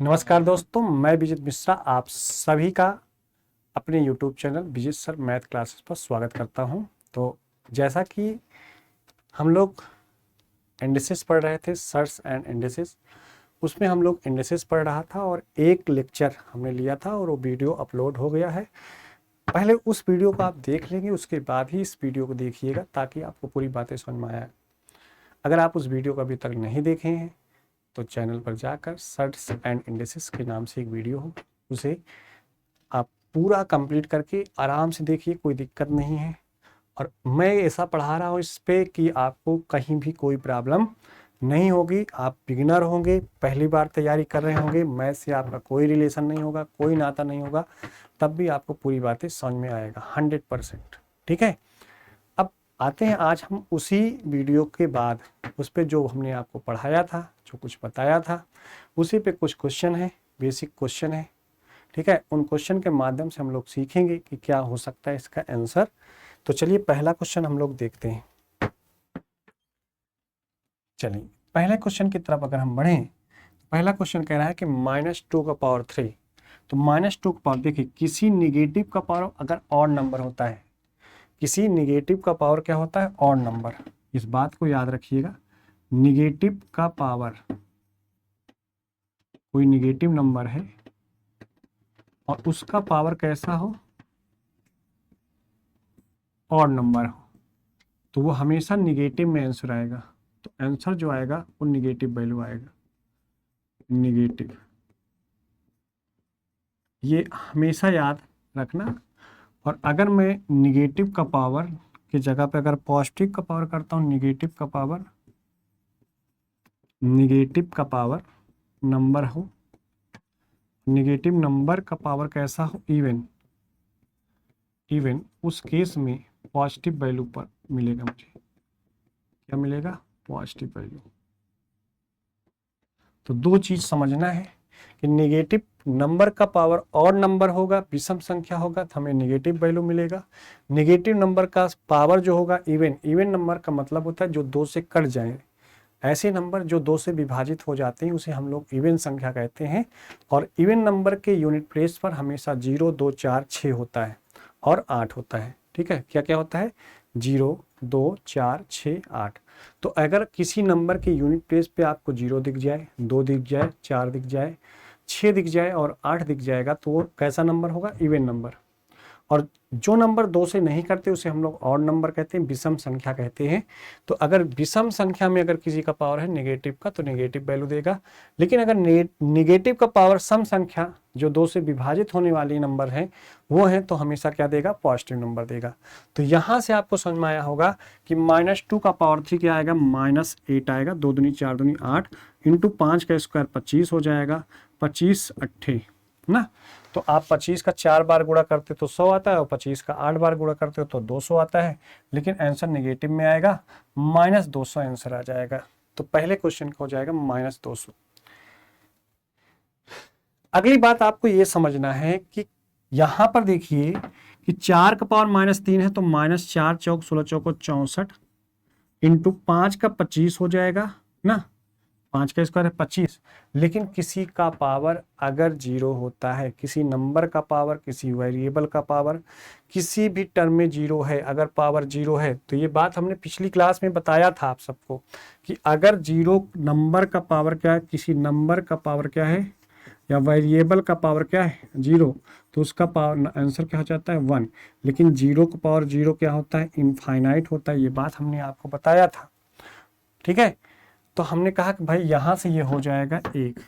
नमस्कार दोस्तों, मैं विजित मिश्रा आप सभी का अपने YouTube channel Vijit sir math classes पर स्वागत करता हूं। तो जैसा कि हम लोग इंडिसेस पढ़ रहे थे, सर्स एंड इंडिसेस, उसमें हम लोग इंडिसेस पढ़ रहा था और एक लेक्चर हमने लिया था और वो वीडियो अपलोड हो गया है। पहले उस वीडियो को आप देख लेंगे, उसके बाद ही इस वीडियो को देखिएगा ताकि आपको पूरी बातें समझ में आए। अगर आप उस वीडियो को अभी तक नहीं देखे हैं तो चैनल पर जाकर सर्च एंड इंडिसेस के नाम से एक वीडियो हो, उसे आप पूरा कंप्लीट करके आराम से देखिए, कोई दिक्कत नहीं है। और मैं ऐसा पढ़ा रहा हूँ इस पे कि आपको कहीं भी कोई प्रॉब्लम नहीं होगी। आप बिगिनर होंगे, पहली बार तैयारी कर रहे होंगे, मैथ से आपका कोई रिलेशन नहीं होगा, कोई नाता नहीं होगा, तब भी आपको पूरी बातें समझ में आएगा 100%। ठीक है, अब आते हैं आज हम उसी वीडियो के बाद उस पर जो हमने आपको पढ़ाया था, जो कुछ बताया था, उसी पे कुछ क्वेश्चन है, बेसिक क्वेश्चन है। ठीक है, उन क्वेश्चन के माध्यम से हम लोग सीखेंगे कि क्या हो सकता है इसका आंसर। तो चलिए पहला क्वेश्चन हम लोग देखते हैं। चलिए पहले क्वेश्चन की तरफ अगर हम बढ़ें, पहला क्वेश्चन कह रहा है कि -2 का पावर 3। तो -2 का पावर, देखिए किसी निगेटिव का पावर अगर ऑड नंबर होता है, किसी निगेटिव का पावर क्या होता है, ऑड नंबर। इस बात को याद रखिएगा, निगेटिव का पावर, कोई निगेटिव नंबर है और उसका पावर कैसा हो, ऑड नंबर हो, तो वो हमेशा निगेटिव में आंसर आएगा। तो आंसर जो आएगा वो निगेटिव वैल्यू आएगा, निगेटिव। ये हमेशा याद रखना। और अगर मैं निगेटिव का पावर की जगह पे अगर पॉजिटिव का पावर करता हूँ, निगेटिव का पावर, निगेटिव का पावर नंबर हो, निगेटिव नंबर का पावर कैसा हो, इवन, इवन, उस केस में पॉजिटिव वैल्यू पर मिलेगा मुझे, क्या मिलेगा, पॉजिटिव वैल्यू। तो दो चीज समझना है कि नेगेटिव नंबर का पावर ऑड नंबर होगा, विषम संख्या होगा तो हमें नेगेटिव वैल्यू मिलेगा। नेगेटिव नंबर का पावर जो होगा इवन, इवन नंबर का मतलब होता है जो दो से कट जाए। ऐसे नंबर जो दो से विभाजित हो जाते हैं उसे हम लोग इवन संख्या कहते हैं। और इवन नंबर के यूनिट प्लेस पर हमेशा 0, 2, 4, 6 होता है और 8 होता है। ठीक है, क्या क्या होता है, 0, 2, 4, 6, 8। तो अगर किसी नंबर के यूनिट प्लेस पे आपको 0 दिख जाए, 2 दिख जाए, 4 दिख जाए, 6 दिख जाए और 8 दिख जाएगा तो वो कैसा नंबर होगा, इवन नंबर। और जो नंबर 2 से नहीं करते उसे हम लोग ऑड नंबर कहते हैं, विषम संख्या कहते हैं। तो अगर विषम संख्या में अगर किसी का पावर है नेगेटिव का तो नेगेटिव वैल्यू देगा। लेकिन अगर नेगेटिव का पावर सम संख्या जो 2 से विभाजित होने वाली नंबर है वो है तो हमेशा क्या देगा, पॉजिटिव नंबर देगा। तो यहाँ से आपको समझ में आया होगा कि -2 का पावर 3 क्या आएगा, -8 आएगा, 2 दूनी 4 दूनी 8 इंटू 5 का स्क्वायर 25 हो जाएगा, 25 अट्ठे ना। तो आप 25 का 4 बार गुणा करते तो 100 आता है और 25 का 8 बार गुणा करते हो तो 200 आता है। लेकिन आंसर नेगेटिव में आएगा, -200 आंसर आ जाएगा। तो पहले क्वेश्चन का हो जाएगा -200। अगली बात आपको ये समझना है कि यहां पर देखिए कि 4 का पावर -3 है तो -4 चौक 16 चौको 64 इंटू 5 का 25 हो जाएगा ना, 5 का स्क्वायर है 25। लेकिन किसी का पावर अगर 0 होता है, किसी नंबर का पावर, किसी वेरिएबल का पावर, किसी भी टर्म में 0 है, अगर पावर 0 है तो ये बात हमने पिछली क्लास में बताया था आप सबको कि अगर 0 नंबर का पावर क्या है, किसी नंबर का पावर क्या है या वेरिएबल का पावर क्या है, 0, तो उसका पावर आंसर क्या हो जाता है, 1। लेकिन 0 का पावर 0 क्या होता है, इनफाइनाइट होता है। ये बात हमने आपको बताया था। ठीक है, तो हमने कहा कि भाई यहां से ये हो जाएगा 1।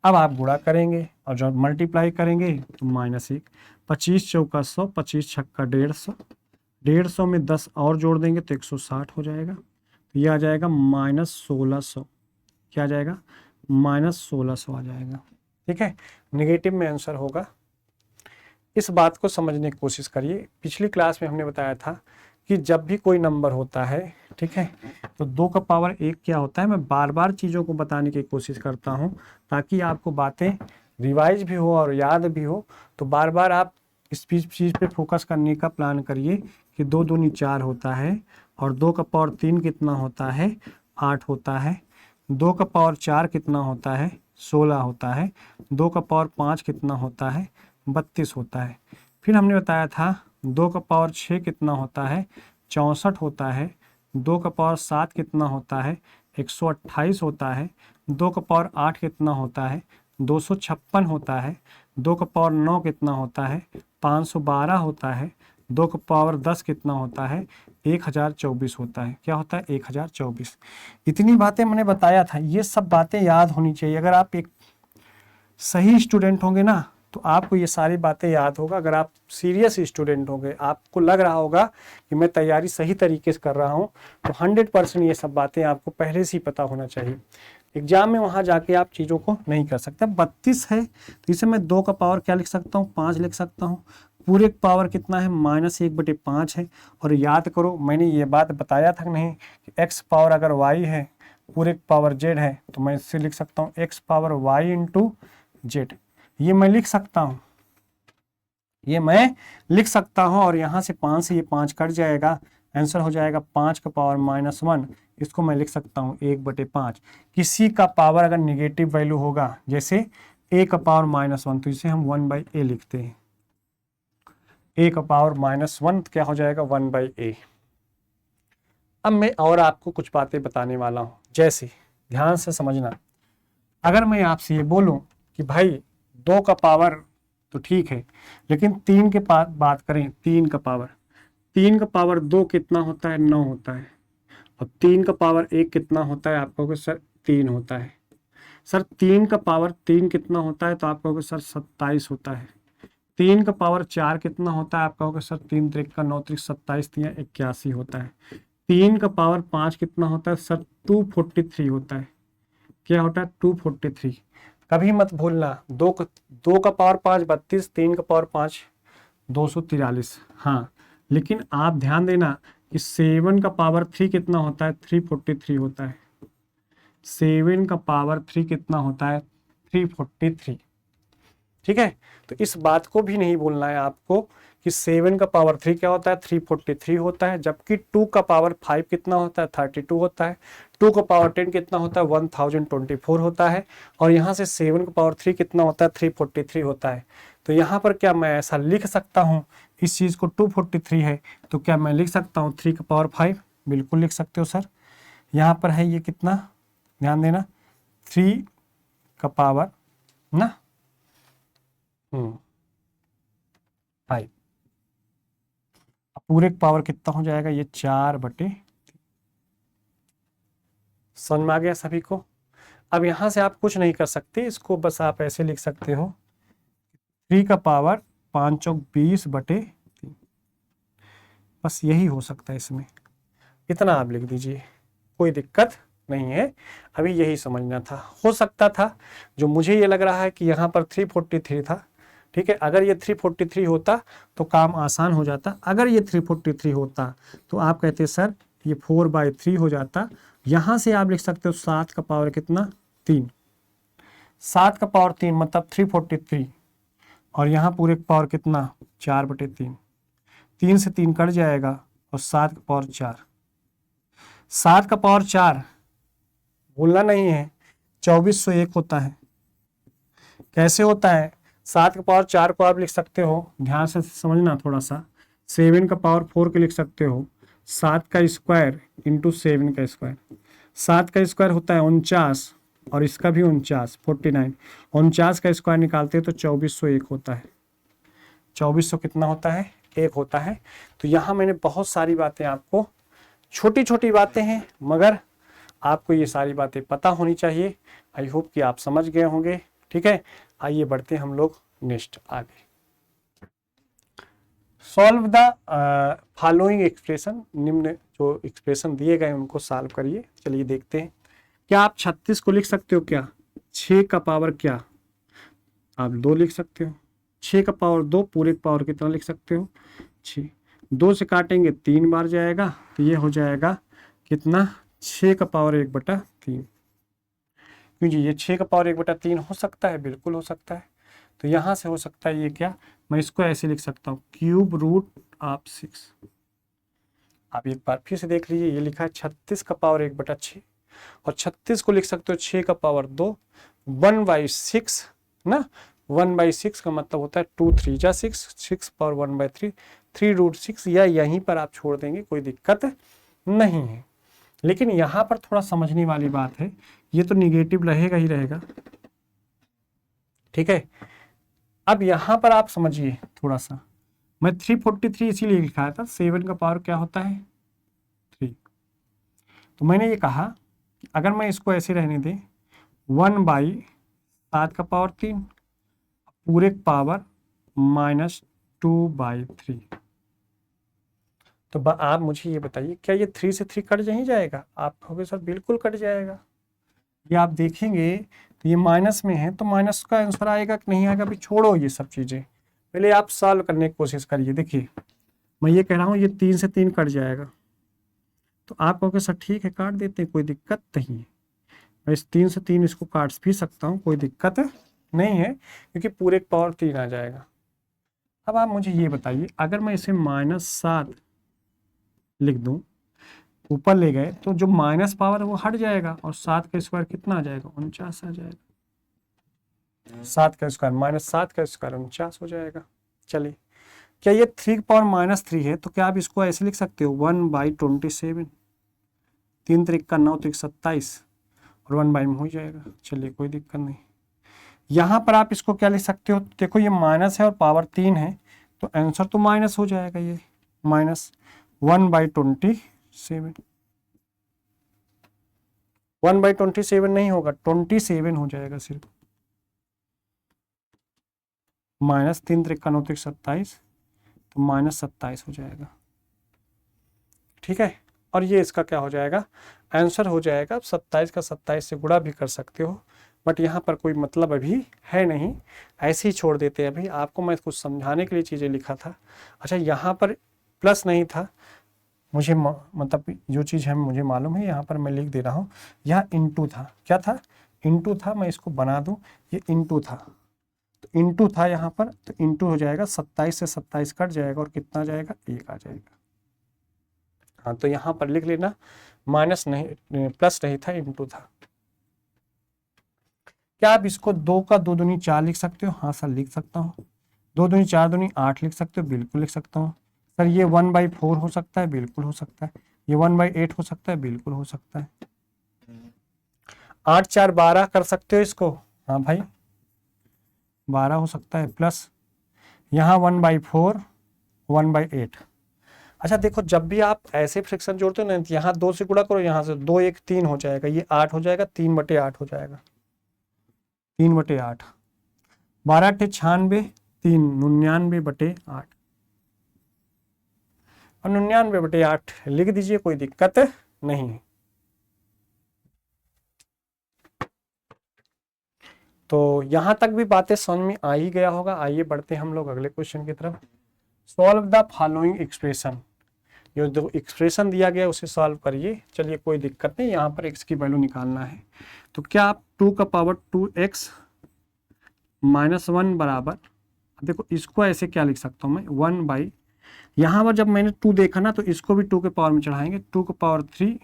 अब आप गुणा करेंगे और जब मल्टीप्लाई करेंगे तो -1, 25 चौका 100, 25 छक्का 150, 150 में 10 और जोड़ देंगे तो 160 हो जाएगा। तो ये आ जाएगा -1600, क्या आ जाएगा, -1600 आ जाएगा। ठीक है, नेगेटिव में आंसर होगा। इस बात को समझने की कोशिश करिए। पिछली क्लास में हमने बताया था कि जब भी कोई नंबर होता है, ठीक है, तो 2 का पावर 1 क्या होता है। मैं बार बार चीज़ों को बताने की कोशिश करता हूं ताकि आपको बातें रिवाइज भी हो और याद भी हो। तो बार बार आप इस चीज़ पे फोकस करने का प्लान करिए कि 2 दूनी 4 होता है और 2 का पावर 3 कितना होता है, 8 होता है। 2 का पावर 4 कितना होता है, 16 होता है। 2 का पावर 5 कितना होता है, 32 होता है। फिर हमने बताया था 2 का पावर 6 कितना होता है, 64 होता है। 2 का पावर 7 कितना होता है, 128 होता है। 2 का पावर 8 कितना होता है, 256 होता है। 2 का पावर 9 कितना होता है, 512 होता है। 2 का पावर 10 कितना होता है, 1024 होता है। क्या होता है, 1024। इतनी बातें मैंने बताया था, ये सब बातें याद होनी चाहिए। अगर आप एक सही स्टूडेंट होंगे ना तो आपको ये सारी बातें याद होगा। अगर आप सीरियस स्टूडेंट होंगे, आपको लग रहा होगा कि मैं तैयारी सही तरीके से कर रहा हूँ, तो 100% ये सब बातें आपको पहले से ही पता होना चाहिए। एग्जाम में वहाँ जाके आप चीज़ों को नहीं कर सकते। 32 है तो इसे मैं 2 का पावर क्या लिख सकता हूँ, 5 लिख सकता हूँ। पूरे पावर कितना है, -1/5 है। और याद करो मैंने ये बात बताया था नहीं कि x पावर अगर y है, पूरे पावर z है, तो मैं इससे लिख सकता हूँ x power y into Z. ये मैं लिख सकता हूँ, ये मैं लिख सकता हूँ। और यहाँ से 5 से ये 5 कट जाएगा, आंसर हो जाएगा 5 का पावर -1। इसको मैं लिख सकता हूँ 1/5। किसी का पावर अगर निगेटिव वैल्यू होगा, जैसे a का पावर -1, तो इसे हम 1/a लिखते हैं। a का पावर -1 क्या हो जाएगा, 1/a। अब मैं और आपको कुछ बातें बताने वाला हूँ, जैसे ध्यान से समझना। अगर मैं आपसे ये बोलूँ कि भाई 2 का पावर तो ठीक है, लेकिन 3 के पास बात करें, 3 का पावर, 3 का पावर 2 कितना होता है, 9 होता है। और 3 का पावर 1 कितना होता है, आप कहोगे सर 3 होता है। सर 3 का पावर 3 कितना होता है, तो आप कहोगे सर 27 होता है। 3 का पावर 4 कितना होता है, आप कहोगे सर 3 त्रिक का 9 त्रिक 27 3 81 होता है। 3 का पावर 5 कितना होता है, सर 243 होता है। क्या होता है, 243। कभी मत भूलना, 2 का पावर 5 32, 3 का पावर 5 243। हाँ, लेकिन आप ध्यान देना कि 7 का पावर 3 कितना होता है, 343 होता है। 7 का पावर 3 कितना होता है, 343। ठीक है, तो इस बात को भी नहीं भूलना है आपको कि 7 का पावर 3 क्या होता है, 343 होता है। जबकि 2 का पावर 5 कितना होता है, 32 होता है। 2 का पावर 10 कितना होता है, 1024 होता है। और यहाँ से 7 का पावर 3 कितना होता है, 343 होता है। तो यहाँ पर क्या मैं ऐसा लिख सकता हूँ, इस चीज़ को 243 है तो क्या मैं लिख सकता हूँ 3 का पावर 5? बिल्कुल लिख सकते हो सर। यहाँ पर है ये कितना, ध्यान देना, 3 का पावर ना 5। पूरे पावर कितना हो जाएगा, ये 4/, समझ में आ गया सभी को। अब यहां से आप कुछ नहीं कर सकते, इसको बस आप ऐसे लिख सकते हो, 3 का पावर 5 चौक 20/3। बस यही हो सकता है इसमें, इतना आप लिख दीजिए, कोई दिक्कत नहीं है। अभी यही समझना था। हो सकता था, जो मुझे ये लग रहा है कि यहाँ पर 343 था, ठीक है। अगर ये 343 होता तो काम आसान हो जाता। अगर ये 343 होता तो आप कहते सर ये 4/3 हो जाता। यहाँ से आप लिख सकते हो 7 का पावर कितना, 3। 7 का पावर 3 मतलब 343। और यहाँ पूरे पावर कितना, 4/3। 3 से 3 कट जाएगा और 7 का पावर 4। 7 का पावर 4 भूलना नहीं है, 2401 होता है। कैसे होता है, 7 का पावर 4 को आप लिख सकते हो, ध्यान से समझना थोड़ा सा, 7 का पावर 4 के लिख सकते हो 7 का स्क्वायर इंटू 7 का स्क्वायर। 7 का स्क्वायर होता है 49 और इसका भी 49, 49। 49 का स्क्वायर निकालते हैं तो 2401 होता है। 2400 कितना होता है, 1 होता है। तो यहाँ मैंने बहुत सारी बातें आपको, छोटी छोटी बातें हैं मगर आपको ये सारी बातें पता होनी चाहिए। आई होप कि आप समझ गए होंगे। ठीक है, आइए बढ़ते हम लोग नेक्स्ट आगे। सॉल्व द फॉलोइंग एक्सप्रेशन, निम्न जो एक्सप्रेशन दिए गए उनको सॉल्व करिए। चलिए देखते हैं। क्या आप 36 को लिख सकते हो, क्या 6 का पावर क्या आप 2 लिख सकते हो। 6 का पावर 2 पूरे पावर कितना लिख सकते हो, 6। 2 से काटेंगे 3 बार जाएगा तो ये हो जाएगा कितना, 6 का पावर 1/3। क्यों जी, ये 6 का पावर 1/3 हो सकता है, बिल्कुल हो सकता है। तो यहाँ से हो सकता है ये क्या, मैं इसको ऐसे लिख सकता हूँ क्यूब रूट ऑफ 6। आप एक बार फिर से देख लीजिए, ये लिखा है 36 का पावर 1/6। और 36 को लिख सकते हो 6 का पावर 2, 1/6 ना, 1/6 का मतलब होता है 2 3 जा 6, 6 पावर 1/3, 3√6, या यहीं पर आप छोड़ देंगे, कोई दिक्कत नहीं है। लेकिन यहाँ पर थोड़ा समझने वाली बात है, ये तो निगेटिव रहेगा ही रहेगा, ठीक है। अब यहाँ पर आप समझिए थोड़ा सा, मैं 343 इसीलिए लिखा था, 7 का पावर क्या होता है 3। तो मैंने ये कहा कि अगर मैं इसको ऐसे रहने दे 1/7 का पावर 3 पूरे पावर -2/3, तो आप मुझे ये बताइए क्या ये 3 से 3 कट नहीं जाएगा? आप कहोगे सर बिल्कुल कट जाएगा। ये आप देखेंगे तो ये माइनस में है, तो माइनस का आंसर आएगा कि नहीं आएगा? अभी छोड़ो ये सब चीजें, पहले आप सॉल्व करने की कोशिश करिए। देखिए मैं ये कह रहा हूँ ये 3 से 3 कट जाएगा, तो आप कहोगे सर ठीक है काट देते हैं, कोई दिक्कत नहीं है। मैं इस 3 से 3 इसको काट भी सकता हूँ, कोई दिक्कत नहीं है, क्योंकि पूरे पावर 3 आ जाएगा। अब आप मुझे ये बताइए, अगर मैं इसे -7 लिख दूं, ऊपर ले गए तो जो माइनस पावर है वो हट जाएगा, और 7 का स्क्वायर कितना आ जाएगा 49 आ जाएगा। 7 का स्क्वायर -7 का स्क्वायर 49 हो जाएगा। चलिए, क्या ये 3 पावर -3 है? तो क्या आप इसको ऐसे लिख सकते हो 1/27, 3 3 का 9 3 27, और 1 में हो जाएगा। चलिए कोई दिक्कत नहीं। यहाँ पर आप इसको क्या लिख सकते हो, देखो ये माइनस है और पावर 3 है, तो आंसर तो माइनस हो जाएगा, ये -1/27। 1/27 नहीं होगा, 27 हो जाएगा सिर्फ, -3 3 का 9 3 27, तो -27 हो जाएगा, ठीक है। और ये इसका क्या हो जाएगा, आंसर हो जाएगा। 27 का 27 से गुणा भी कर सकते हो, बट यहाँ पर कोई मतलब अभी है नहीं, ऐसे ही छोड़ देते हैं। अभी आपको मैं कुछ समझाने के लिए चीज़ें लिखा था। अच्छा, यहाँ पर प्लस नहीं था, मुझे मतलब जो चीज़ है मुझे मालूम है, यहाँ पर मैं लिख दे रहा हूँ। यहाँ इंटू था, क्या था, इंटू था। मैं इसको बना दूँ, ये इंटू था, तो इंटू था यहाँ पर, तो इंटू हो जाएगा, 27 से 27 कट जाएगा, और कितना आ जाएगा 1 आ जाएगा। हाँ, तो यहाँ पर लिख लेना, माइनस नहीं, प्लस नहीं था, इंटू था। क्या आप इसको 2 का 2 दूनी 4 लिख सकते हो? हाँ सर लिख सकता हूँ। 2 दूनी 4 दूनी 8 लिख सकते हो? बिल्कुल लिख सकता हूँ। सर ये 1/4 हो सकता है? बिल्कुल हो सकता है। ये 1/8 हो सकता है? बिल्कुल हो सकता है। 8 4 12 कर सकते हो इसको? हाँ भाई 12 हो सकता है। प्लस यहाँ 1/4, 1/8। अच्छा देखो, जब भी आप ऐसे फ्रैक्शन जोड़ते हो ना, यहाँ 2 से गुणा करो, यहाँ से 2 1 3 हो जाएगा, ये 8 हो जाएगा, 3/8 हो जाएगा, 3/8। 12 × 96, 3 99/8, और 99/8 लिख दीजिए, कोई दिक्कत नहीं है। तो यहां तक भी बातें समझ में आ ही गया होगा। आइए बढ़ते हम लोग अगले क्वेश्चन की तरफ। Solve the following expression. ये जो एक्सप्रेशन दिया गया उसे सॉल्व करिए। चलिए कोई दिक्कत नहीं, यहाँ पर x की वैल्यू निकालना है। तो क्या आप 2 का पावर 2x -1 बराबर, देखो इसको ऐसे क्या लिख सकता हूँ मैं, 1/, यहाँ पर जब मैंने 2 देखा ना, तो इसको भी 2 के पावर में चढ़ाएंगे, 2 का पावर 3,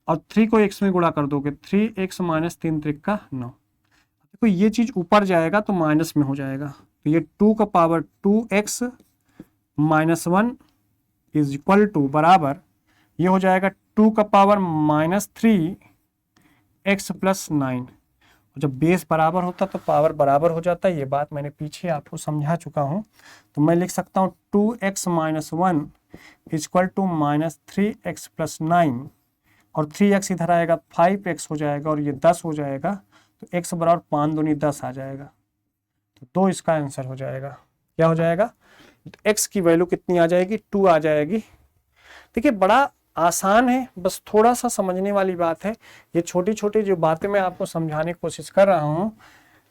और 3 को x में गुणा कर दोगे, 3x - 3 3 का 9। देखो ये चीज ऊपर जाएगा तो माइनस में हो जाएगा, तो ये 2 का power 2x - 1 is equal to बराबर, ये हो जाएगा 2 का पावर -3x + 9। और जब बेस बराबर होता तो पावर बराबर हो जाता है। ये बात मैंने पीछे आपको समझा चुका हूँ। तो मैं लिख सकता हूँ 2x - 1 इक्वल टू -3x + 9, और 3x इधर आएगा 5x हो जाएगा, और ये 10 हो जाएगा, तो x बराबर 5 दूनी 10 आ जाएगा। तो 2 इसका आंसर हो जाएगा। क्या हो जाएगा, x की वैल्यू कितनी आ जाएगी, 2 आ जाएगी। देखिए बड़ा आसान है, बस थोड़ा सा समझने वाली बात है। ये छोटी छोटी जो बातें मैं आपको समझाने की कोशिश कर रहा हूँ,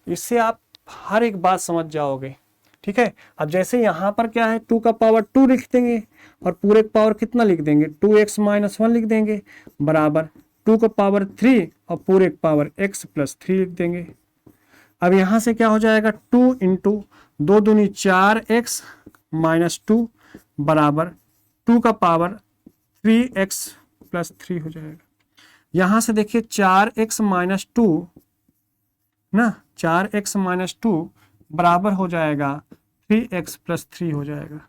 इससे आप हर एक बात समझ जाओगे, ठीक है। अब जैसे यहाँ पर क्या है, 2 का पावर 2 लिख देंगे, और पूरे पावर कितना लिख देंगे, 2x - 1 लिख देंगे, बराबर 2 का पावर 3 और पूरे पावर x + 3 लिख देंगे। अब यहाँ से क्या हो जाएगा, 2 × 2 दूनी 4x - 2 बराबर 2 का पावर 3x + 3 हो जाएगा। यहां से देखिए 4x-2 ना, 4x-2 बराबर हो जाएगा 3x+3 हो जाएगा।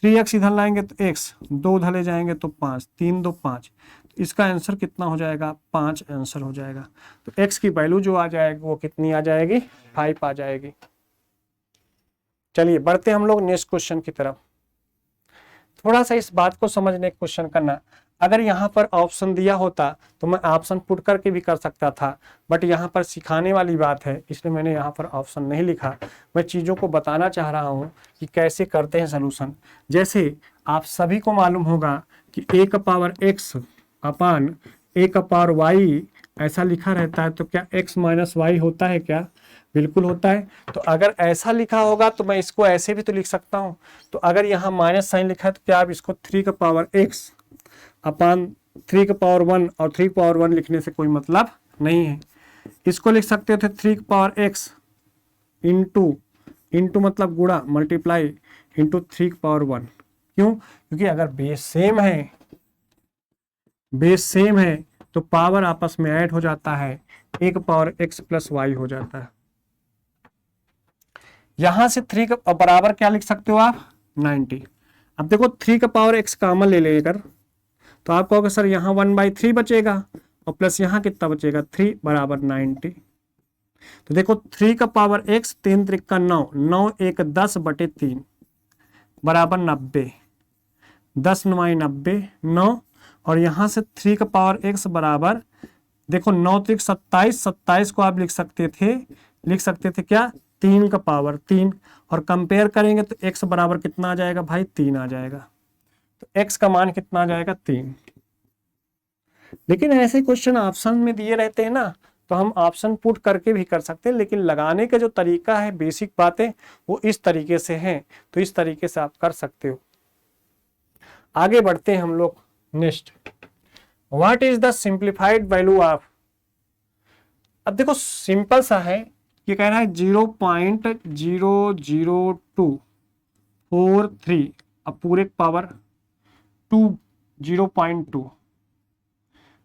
3x इधर लाएंगे तो x, 2 उधर ले जाएंगे तो 5, 3 2 5, तो इसका आंसर कितना हो जाएगा? 5 आंसर हो जाएगा। तो x की वैल्यू जो आ जाएगी वो कितनी आ जाएगी? 5 आ जाएगी। चलिए बढ़ते हम लोग नेक्स्ट क्वेश्चन की तरफ। थोड़ा सा इस बात को समझने का क्वेश्चन करना, अगर यहाँ पर ऑप्शन दिया होता तो मैं ऑप्शन पुट करके भी कर सकता था, बट यहाँ पर सिखाने वाली बात है इसलिए मैंने यहाँ पर ऑप्शन नहीं लिखा। मैं चीज़ों को बताना चाह रहा हूँ कि कैसे करते हैं सोल्यूशन। जैसे आप सभी को मालूम होगा कि a का पावर x अपान a का पावर y ऐसा लिखा रहता है, तो क्या x माइनस वाई होता है क्या? बिल्कुल होता है। तो अगर ऐसा लिखा होगा तो मैं इसको ऐसे भी तो लिख सकता हूँ। तो अगर यहाँ माइनस साइन लिखा है तो क्या आप इसको 3 का पावर x अपान 3 का पावर 1 और 3 का पावर 1 लिखने से कोई मतलब नहीं है। इसको लिख सकते थे 3 का पावर x इंटू मतलब गुणा, मल्टीप्लाई इंटू 3 का पावर 1। क्यों? क्योंकि अगर बेस सेम है तो पावर आपस में ऐड हो जाता है, एक पावर x प्लस वाई हो जाता है। यहां से 3 का बराबर क्या लिख सकते हो आप? 90। अब देखो 3 का पावर x कॉमन ले लेकर तो आप कहोगे सर यहाँ 1/3 बचेगा और प्लस यहाँ कितना बचेगा? 3 बराबर 90। तो देखो 3 का पावर x 3 त्रिक 9, 9 1 10/3 बराबर 90, 10 9 90 9, और यहां से 3 का पावर x बराबर देखो 9 त्रिक 27, 27 को आप लिख सकते थे क्या? 3 का पावर 3, और कंपेयर करेंगे तो x बराबर कितना आ जाएगा भाई? 3 आ जाएगा। तो x का मान कितना आ जाएगा? 3। लेकिन ऐसे क्वेश्चन ऑप्शन में दिए रहते हैं ना, तो हम ऑप्शन पुट करके भी कर सकते हैं, लेकिन लगाने का जो तरीका है, बेसिक बातें वो इस तरीके से हैं, तो इस तरीके से आप कर सकते हो। आगे बढ़ते हैं हम लोग next. What is the simplified value of, अब देखो सिंपल सा है, ये कह रहा है 0.00243, अब पूरे पावर 2 0.2।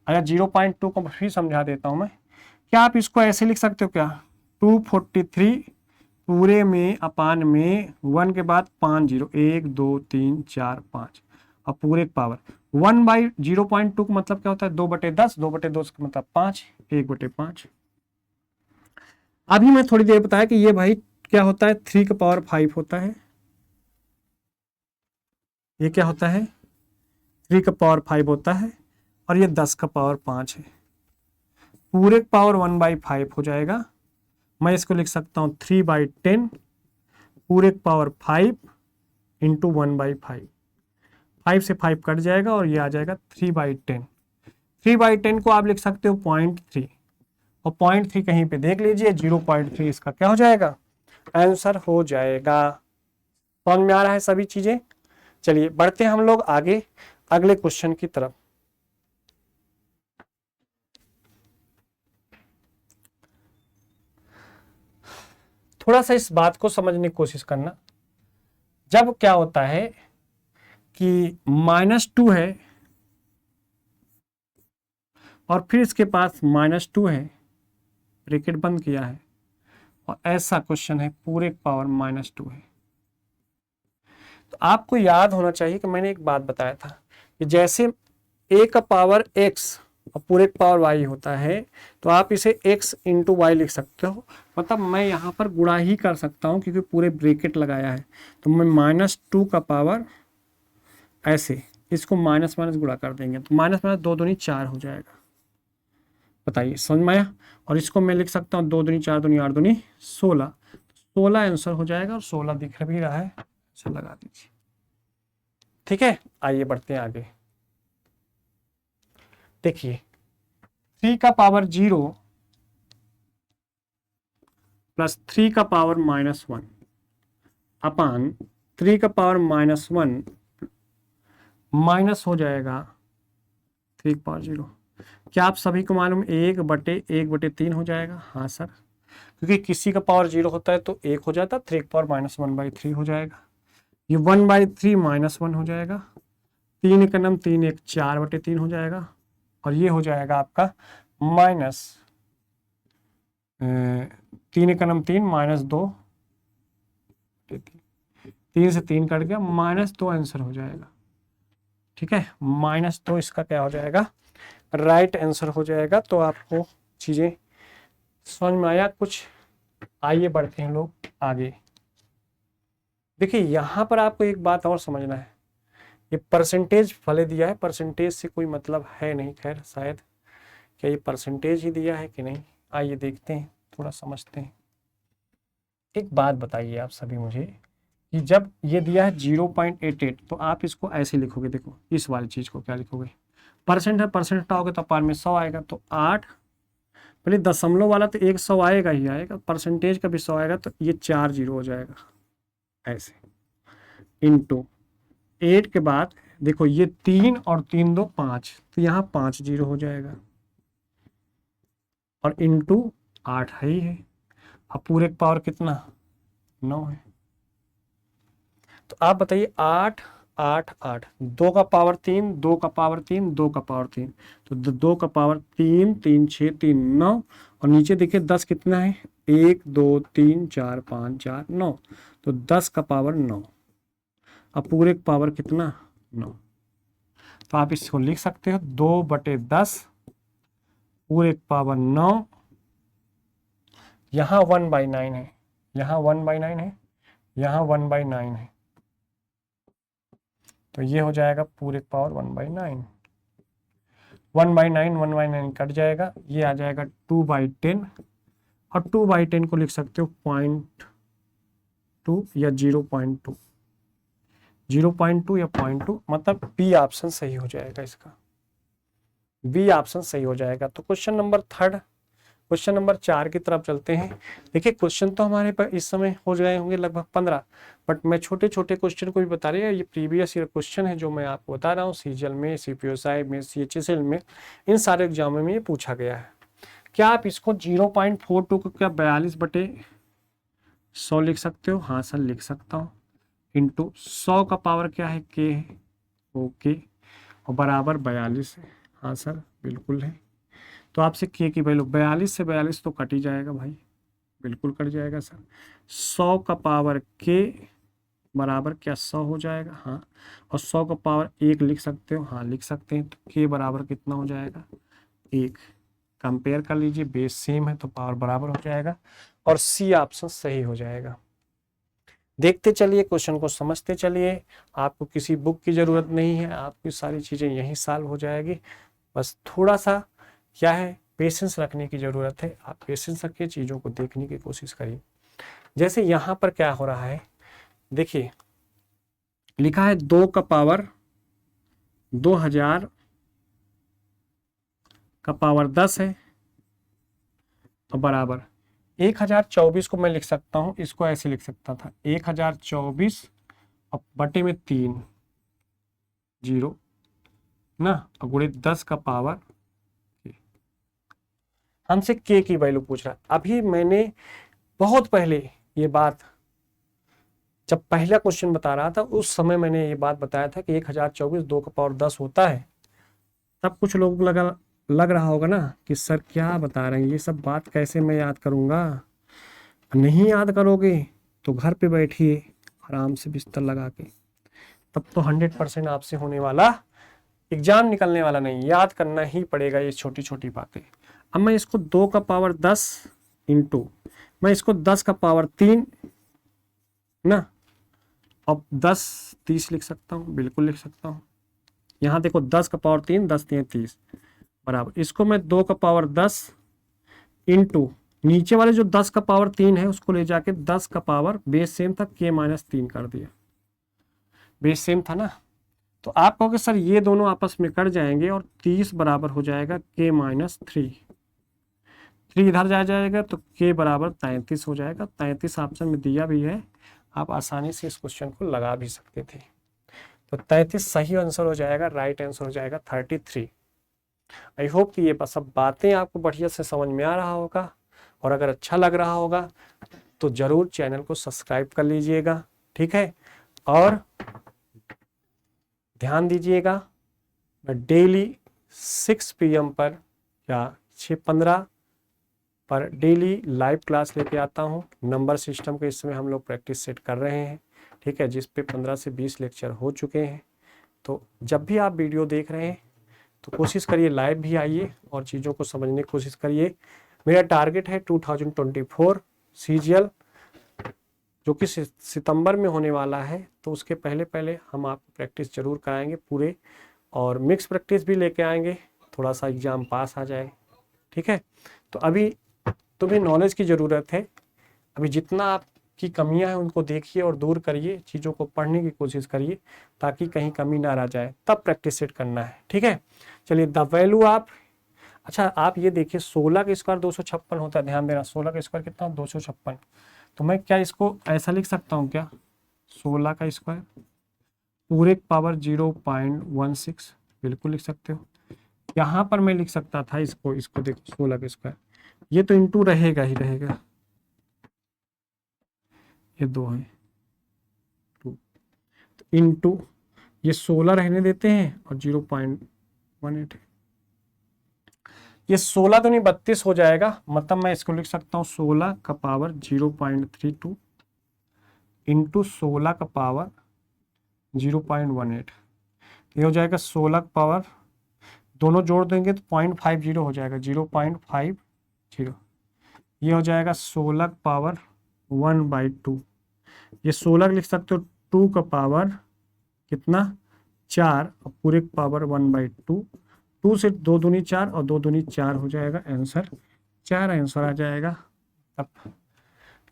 अगर 0.2 को फिर समझा देता हूं मैं, क्या आप इसको ऐसे लिख सकते हो क्या? 243 पूरे में अपान में 1 के बाद 5 0, 1 2 3 4 5, और पूरे पावर 1/0.2 का मतलब क्या होता है? 2/10, 2/2 का मतलब 5, 1/5। अभी मैं थोड़ी देर बताया कि ये भाई क्या होता है? 3 का पावर 5 होता है। ये क्या होता है? 3 का पावर 5 होता है, और ये 10 का पावर 5 है। पूरे पावर 1/5 हो जाएगा। मैं इसको लिख सकता हूं 3/10 पूरे पावर 5 इंटू 1/5। 5 से 5 कट जाएगा और ये आ जाएगा 3/10। 3/10 को आप लिख सकते हो 0.3, और 0.3 कहीं पे देख लीजिए, 0.3 इसका क्या हो जाएगा? आंसर हो जाएगा। समझ में आ रहा है सभी चीजें? चलिए बढ़ते हैं हम लोग आगे अगले क्वेश्चन की तरफ। थोड़ा सा इस बात को समझने की कोशिश करना, जब क्या होता है कि -2 है और फिर इसके पास -2 है, ब्रैकेट बंद किया है, और ऐसा क्वेश्चन है पूरे पावर -2 है, तो आपको याद होना चाहिए कि मैंने एक बात बताया था कि जैसे a का पावर x और पूरे पावर y होता है, तो आप इसे x इंटू वाई लिख सकते हो। मतलब मैं यहाँ पर गुणा ही कर सकता हूँ क्योंकि पूरे ब्रैकेट लगाया है, तो मैं -2 का पावर ऐसे इसको माइनस माइनस गुणा कर देंगे तो माइनस माइनस 2 दूनी 4 हो जाएगा। बताइए समझ में आया? और इसको मैं लिख सकता हूँ 2 दूनी 4 दूनी 8 दूनी 16, 16 आंसर हो जाएगा, और 16 दिख भी रहा है, ऐसा लगा दीजिए। ठीक है, आइए बढ़ते हैं आगे। देखिए 3 का पावर 0 प्लस 3 का पावर -1 अपान 3 का पावर -1 माइनस हो जाएगा 3 का पावर 0। क्या आप सभी को मालूम 1/1/3 हो जाएगा? हाँ सर, क्योंकि किसी का पावर 0 होता है तो 1 हो जाता है, 3 का पावर -1/3 हो जाएगा। ये 1/3 -1 हो जाएगा, 3 का नम 3 1 4/3 हो जाएगा, और ये हो जाएगा आपका माइनस 3 का नम 3 -2, 3 से 3 कट गया, -2 आंसर हो जाएगा। ठीक है, -2 इसका क्या हो जाएगा, राइट आंसर हो जाएगा। तो आपको चीजें समझ में आया कुछ। आइए बढ़ते हैं लोग आगे। देखिए यहां पर आपको एक बात और समझना है, ये परसेंटेज भले दिया है, परसेंटेज से कोई मतलब है नहीं, खैर शायद क्या ये परसेंटेज ही दिया है कि नहीं, आइए देखते हैं, थोड़ा समझते हैं। एक बात बताइए आप सभी मुझे कि जब ये दिया है 0.88 तो आप इसको ऐसे लिखोगे, देखो इस वाली चीज को क्या लिखोगे, परसेंट है, परसेंट हटाओगे तो पार में 100 आएगा, तो 8 पहले दशमलव वाला तो 100 आएगा ही आएगा, परसेंटेज का भी 100 आएगा, तो ये 4 जीरो हो जाएगा ऐसे, इंटू 8 के बाद देखो ये 3 और 3 2 5, तो यहाँ 5 जीरो हो जाएगा, और इंटू 8 है ही है। अब पूरे का पावर कितना, 9 है। तो आप बताइए 8 8 8, 2 का पावर 3, 2 का पावर 3, 2 का पावर 3, तो 2 का पावर 3, 3 6 3 9, और नीचे देखिए 10 कितना है, 1 2 3 4 5 4 9, तो 10 का पावर 9। अब पूरे का पावर कितना, 9। तो आप इसको लिख सकते हो 2/10 पूरे का पावर 9, यहाँ 1/9 है, यहाँ 1/9 है, यहाँ 1/9 है, तो ये हो जाएगा पूरे पावर 1/9, 1/9 1/9 कट जाएगा, ये आ जाएगा 2/10, और 2/10 को लिख सकते हो 0.2 या 0.2, 0.2 या 0.2, मतलब बी ऑप्शन सही हो जाएगा, इसका बी ऑप्शन सही हो जाएगा। तो क्वेश्चन नंबर 3, क्वेश्चन नंबर 4 की तरफ चलते हैं। देखिए क्वेश्चन तो हमारे पास इस समय हो गए होंगे लगभग 15, बट मैं छोटे छोटे क्वेश्चन को भी बता रही है, ये प्रीवियस ईयर क्वेश्चन है जो मैं आपको बता रहा हूँ, सीजीएल में, सीपीएसआई में, सीएचएसएल में, इन सारे एग्जामों में ये पूछा गया है। क्या आप इसको 0.42 को क्या 42/100 लिख सकते हो, हाँ सर लिख सकता हूँ, इंटू 100 का पावर क्या है, के है, ओके, और बराबर 42 है, हाँ सर बिल्कुल है। तो आपसे के की वैल्यू 42 से 42 तो कट ही जाएगा भाई, बिल्कुल कट जाएगा सर। 100 का पावर के बराबर क्या 100 हो जाएगा, हाँ, और 100 का पावर 1 लिख सकते हो, हाँ लिख सकते हैं, तो के बराबर कितना हो जाएगा, 1। कंपेयर कर लीजिए, बेस सेम है तो पावर बराबर हो जाएगा, और सी ऑप्शन सही हो जाएगा। देखते चलिए, क्वेश्चन को समझते चलिए, आपको किसी बुक की जरूरत नहीं है, आपकी सारी चीजें यहीं सॉल्व हो जाएगी, बस थोड़ा सा क्या है, पेशेंस रखने की जरूरत है। आप पेशेंस रखिए, चीजों को देखने की कोशिश करिए। जैसे यहां पर क्या हो रहा है, देखिए लिखा है 2 का पावर 2000 का पावर 10 है, और बराबर 1024 को मैं लिख सकता हूं, इसको ऐसे लिख सकता था 1024 और बटे में 3 जीरो ना, और गुणे 10 का पावर, हमसे के की वैल्यू पूछ रहा है। अभी मैंने बहुत पहले ये बात, जब पहला क्वेश्चन बता रहा था उस समय मैंने ये बात बताया था कि 1024 2 का पावर 10 होता है। तब कुछ लोगों को लग रहा होगा ना कि सर क्या बता रहे हैं, ये सब बात कैसे मैं याद करूंगा। नहीं याद करोगे तो घर पे बैठिए आराम से बिस्तर लगा के, तब तो 100% आपसे होने वाला एग्जाम निकलने वाला नहीं, याद करना ही पड़ेगा ये छोटी छोटी बातें। अब मैं इसको 2 का पावर 10 इंटू, मैं इसको 10 का पावर 3 ना, अब 10 30 लिख सकता हूँ, बिल्कुल लिख सकता हूँ। यहाँ देखो 10 का पावर 3, 10 3 30 बराबर, इसको मैं 2 का पावर 10 इंटू नीचे वाले जो 10 का पावर 3 है उसको ले जाके 10 का पावर, बेस सेम था, के -3 कर दिया, बेस सेम था ना। तो आप कहोगे सर ये दोनों आपस में कट जाएंगे और 30 बराबर हो जाएगा के -3, 3 इधर जा जाएगा तो के बराबर 33 हो जाएगा। 33 ऑप्शन में दिया भी है, आप आसानी से इस क्वेश्चन को लगा भी सकते थे। तो 33 सही आंसर हो जाएगा, राइट आंसर हो जाएगा 33। आई होप कि ये सब बातें आपको बढ़िया से समझ में आ रहा होगा, और अगर अच्छा लग रहा होगा तो जरूर चैनल को सब्सक्राइब कर लीजिएगा, ठीक है। और ध्यान दीजिएगा, मैं डेली 6 PM पर या 6:15 पर डेली लाइव क्लास लेके आता हूँ। नंबर सिस्टम के इस समय हम लोग प्रैक्टिस सेट कर रहे हैं, ठीक है, जिस पे 15 से 20 लेक्चर हो चुके हैं। तो जब भी आप वीडियो देख रहे हैं तो कोशिश करिए लाइव भी आइए और चीज़ों को समझने की कोशिश करिए। मेरा टारगेट है 2024 CGL जो कि सितंबर में होने वाला है, तो उसके पहले पहले हम आपको प्रैक्टिस जरूर कराएंगे पूरे, और मिक्स प्रैक्टिस भी लेके आएंगे, थोड़ा सा एग्जाम पास आ जाए, ठीक है। तो अभी तुम्हें नॉलेज की ज़रूरत है, अभी जितना आपकी कमियां हैं उनको देखिए और दूर करिए, चीज़ों को पढ़ने की कोशिश करिए ताकि कहीं कमी ना रह जाए, तब प्रैक्टिस सेट करना है, ठीक है। चलिए द वैल्यू आप, अच्छा आप ये देखिए 16 का स्क्वायर 256 होता है, ध्यान देना 16 का स्क्वायर कितना 256। तो मैं क्या इसको ऐसा लिख सकता हूँ क्या, 16 का स्क्वायर पूरे पावर 0.16, बिल्कुल लिख सकते हो। यहाँ पर मैं लिख सकता था इसको देखो 16 का स्क्वायर, ये तो इंटू रहेगा ही रहेगा, ये 2 है 2, तो इंटू ये 16 रहने देते हैं और 0.18, ये 16 तो नहीं 32 हो जाएगा, मतलब मैं इसको लिख सकता हूँ 16 का पावर 0.32 इंटू 16 का पावर 0.18, ये हो जाएगा 16 का पावर, दोनों जोड़ देंगे तो 0.50 हो जाएगा, 0.50, ये हो जाएगा 16 का पावर 1/2, ये 16 लिख सकते हो 2 का पावर कितना 4 और पूरे का पावर 1/2, 2 से 2 दूनी 4 और 2 दूनी 4 हो जाएगा, आंसर 4 आंसर आ जाएगा। अब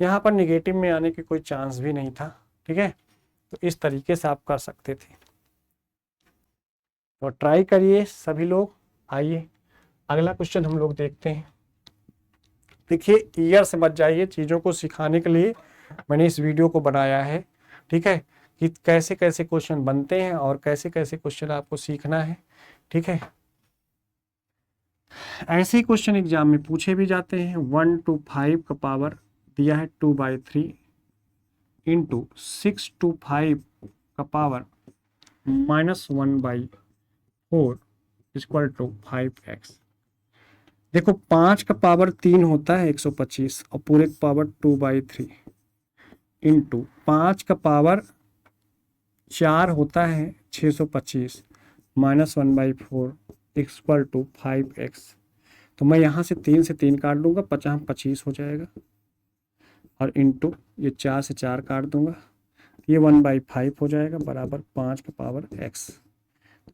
यहाँ पर निगेटिव में आने की कोई चांस भी नहीं था, ठीक है। तो इस तरीके से आप कर सकते थे, तो ट्राई करिए सभी लोग। आइए अगला क्वेश्चन हम लोग देखते हैं। देखिए ईयर से बच जाइए, चीज़ों को सिखाने के लिए मैंने इस वीडियो को बनाया है, ठीक है, कि कैसे कैसे क्वेश्चन बनते हैं और कैसे कैसे क्वेश्चन आपको सीखना है, ठीक है। ऐसे ही क्वेश्चन एग्जाम में पूछे भी जाते हैं। 1 to 5 का पावर दिया है 2/3 इंटू 6 to 5 का पावर -1/4 इक्वल टू 5x। देखो 5 का पावर 3 होता है 125 और पूरे का पावर 2/3 इंटू 5 का पावर 4 होता है 625 -1/4 इक्वल टू 5x। तो मैं यहाँ से 3 से 3 काट दूंगा, 25 हो जाएगा, और इंटू ये 4 से 4 काट दूंगा, ये 1/5 हो जाएगा बराबर 5 का पावर x।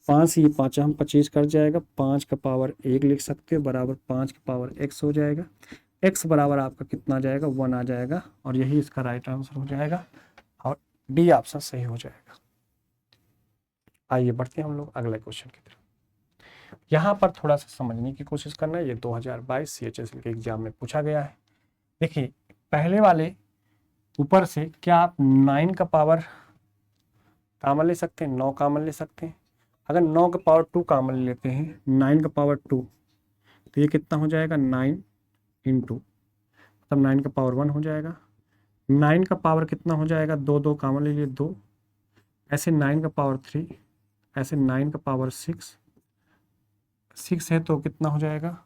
5 से ये 25 कट जाएगा, 5 का पावर 1 लिख सकते हो बराबर 5 का पावर x हो जाएगा। x बराबर आपका कितना आ जाएगा 1 आ जाएगा, और यही इसका राइट आंसर हो जाएगा, और डी ऑप्शन सही हो जाएगा। आइए बढ़ते हैं हम लोग अगले क्वेश्चन की तरफ। यहाँ पर थोड़ा सा समझने की कोशिश करना है, ये 2022 CHSL के एग्जाम में पूछा गया है। देखिए पहले वाले ऊपर से क्या आप 9 का पावर कॉमन ले सकते हैं, 9 कॉमन ले सकते हैं। अगर 9 का पावर 2 कॉमन लेते हैं, 9 का पावर 2, तो ये कितना हो जाएगा 9 इंटू, मतलब 9 का पावर 1 हो जाएगा। 9 का पावर कितना हो जाएगा 2 2 कॉमन ले लिए 2, ऐसे 9 का पावर 3, ऐसे 9 का पावर 6 है तो कितना हो जाएगा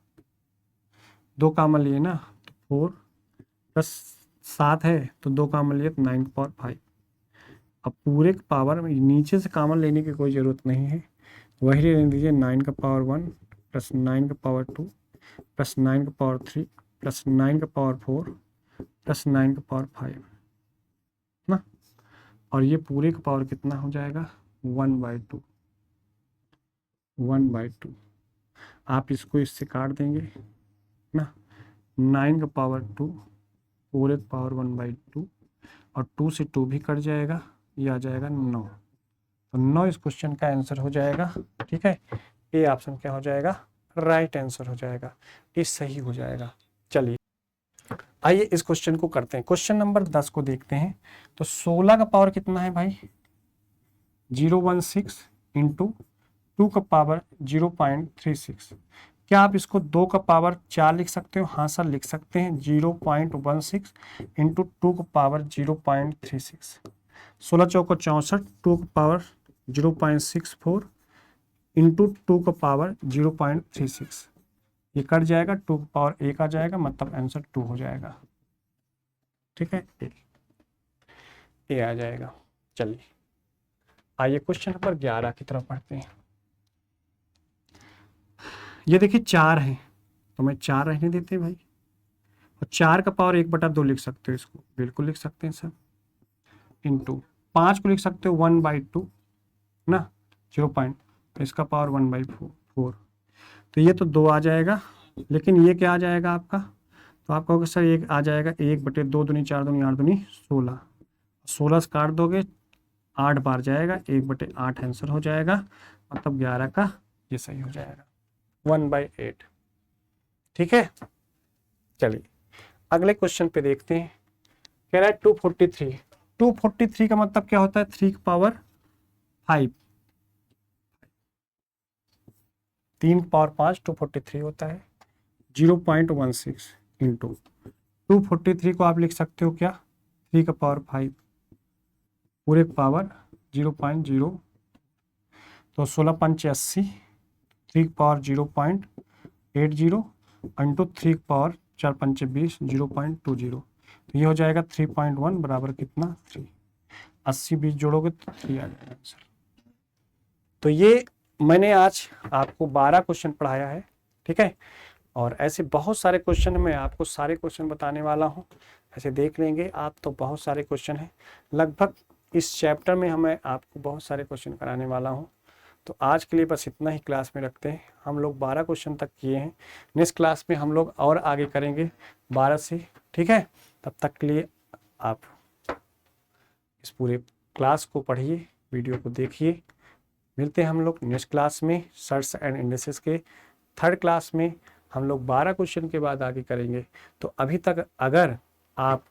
2 कॉमन लिए ना तो 4 प्लस 7 है तो 2 कॉमन लिए तो 9 का पावर 5। अब पूरे का पावर में नीचे से कॉमन लेने की कोई ज़रूरत नहीं है, वही ले लीजिए 9 का पावर 1 प्लस 9 का पावर 2 प्लस 9 का पावर 3 प्लस 9 का पावर 4 प्लस 9 का पावर 5 ना, और ये पूरे का पावर कितना हो जाएगा 1/2। आप इसको इससे काट देंगे ना, 9 का पावर 2 पूरे का पावर 1/2 और 2 से 2 भी कट जाएगा, ये आ जाएगा 9। तो 9 इस क्वेश्चन का आंसर हो जाएगा, ठीक है। ए ऑप्शन क्या हो जाएगा राइट आंसर हो जाएगा, ये सही हो जाएगा। चलिए आइए इस क्वेश्चन को करते हैं। क्वेश्चन नंबर 10 को देखते हैं। तो 16 का पावर कितना है भाई 016 इंटू 2 का पावर 0.36। क्या आप इसको 2 का पावर 4 लिख सकते हो? हाँ सर लिख सकते हैं, 0.16 इंटू 2 का पावर 0.36, 16 चौको 64, 2 का पावर 0.64 इंटू 2 का पावर 0.36, ये कट जाएगा, 2 का पावर 1 आ जाएगा, मतलब आंसर 2 हो जाएगा। ठीक है, ये आ जाएगा। चलिए आइए क्वेश्चन नंबर 11 की तरफ पढ़ते हैं। ये देखिए 4 है, तो मैं 4 रहने देते हैं भाई, और 4 का पावर 1/2 लिख सकते हो, इसको बिल्कुल लिख सकते हैं सर, इंटू 5 को लिख सकते हो 1/2 ना, 0. तो इसका पावर 1/4, तो ये तो 2 आ जाएगा, लेकिन ये क्या आ जाएगा आपका, तो आप कहोगे सर एक आ जाएगा 1/2, 2 दूनी 4 दूनी 8 दूनी 16, 16 से काट दोगे 8 बार जाएगा, 1/8 आंसर हो जाएगा, मतलब 11 का ये सही हो जाएगा, 1/8। ठीक है, चलिए अगले क्वेश्चन पे देखते हैं। कह रहा है 243, 243 का मतलब क्या होता है, 3 की पावर 5, 3 की पावर 5 243 होता है, 0.16 इंटू 243 को आप लिख सकते हो क्या, 3 का पावर 5 पूरे पावर 0.0, तो 16×5 = 80, 3 की पावर 0.80 इंटू 3 की पावर 4×5 = 20, 0.20, तो ये हो जाएगा 3.1 बराबर कितना 3, 80 20 जोड़ोगे तो 3 आ जाएगा आंसर। तो ये मैंने आज आपको 12 क्वेश्चन पढ़ाया है। ठीक है, और ऐसे बहुत सारे क्वेश्चन मैं आपको सारे क्वेश्चन बताने वाला हूँ, ऐसे देख लेंगे आप, तो बहुत सारे क्वेश्चन हैं, लगभग इस चैप्टर में मैं आपको बहुत सारे क्वेश्चन कराने वाला हूँ। तो आज के लिए बस इतना ही क्लास में रखते हैं, हम लोग 12 क्वेश्चन तक किए हैं, नेक्स्ट क्लास में हम लोग और आगे करेंगे 12 से। ठीक है, तब तक के लिए आप इस पूरे क्लास को पढ़िए, वीडियो को देखिए, मिलते हैं हम लोग नेक्स्ट क्लास में, सर्ट्स एंड इंडेक्सेस के 3rd क्लास में हम लोग 12 क्वेश्चन के बाद आगे करेंगे। तो अभी तक अगर आप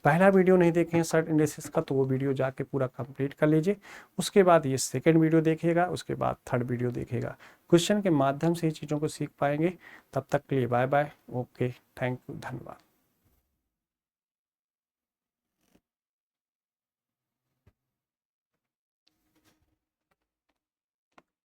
पहला वीडियो नहीं देखे हैं सर्ट इंडेक्सेस का, तो वो वीडियो जाके पूरा कंप्लीट कर लीजिए, उसके बाद ये 2nd वीडियो देखिएगा, उसके बाद 3rd वीडियो देखिएगा, क्वेश्चन के माध्यम से ही चीज़ों को सीख पाएंगे। तब तक के लिए bye bye, okay, thank you, धन्यवाद।